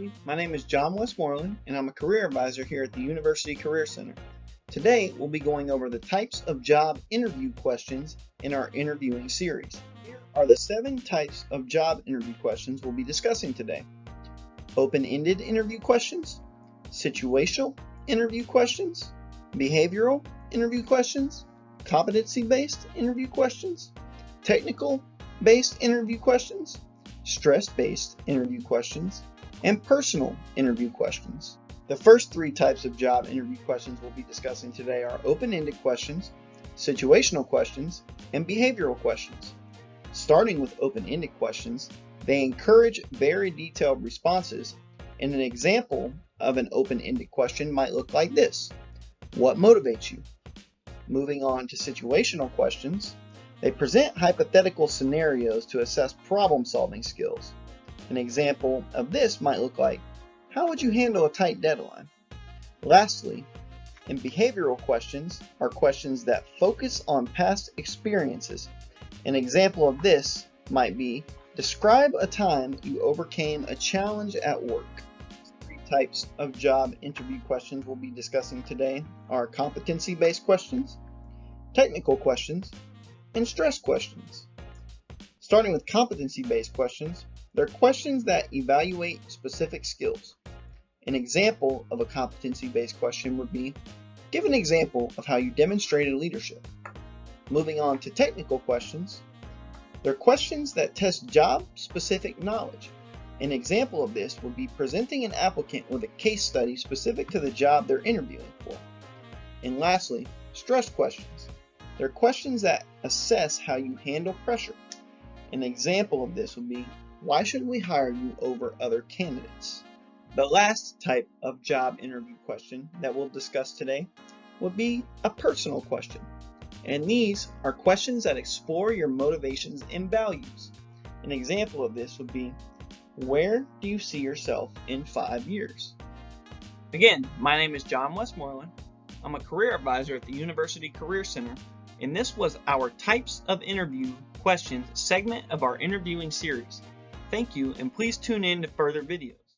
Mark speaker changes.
Speaker 1: everybody. My name is John Westmoreland, and I'm a career advisor here at the University Career Center. Today, we'll be going over the types of job interview questions in our interviewing series. Here are the 7 types of job interview questions we'll be discussing today. Open-ended interview questions, situational interview questions, behavioral interview questions, competency-based interview questions, technical-based interview questions, stress-based interview questions, and personal interview questions. The first 3 types of job interview questions we'll be discussing today are open-ended questions, situational questions, and behavioral questions. Starting with open-ended questions, they encourage very detailed responses, and an example of an open-ended question might look like this: what motivates you? Moving on to situational questions, they present hypothetical scenarios to assess problem-solving skills. An example of this might look like, how would you handle a tight deadline? Lastly, in behavioral questions are questions that focus on past experiences. An example of this might be, describe a time you overcame a challenge at work. 3 types of job interview questions we'll be discussing today are competency-based questions, technical questions, and stress questions. Starting with competency-based questions, they're questions that evaluate specific skills. An example of a competency-based question would be, give an example of how you demonstrated leadership. Moving on to technical questions, they're questions that test job-specific knowledge. An example of this would be presenting an applicant with a case study specific to the job they're interviewing for. And lastly, stress questions. They're questions that assess how you handle pressure. An example of this would be, why should we hire you over other candidates? The last type of job interview question that we'll discuss today would be a personal question. And these are questions that explore your motivations and values. An example of this would be, where do you see yourself in 5 years? Again, my name is John Westmoreland. I'm a career advisor at the University Career Center, and this was our Types of Interview Questions segment of our interviewing series. Thank you, and please tune in to further videos.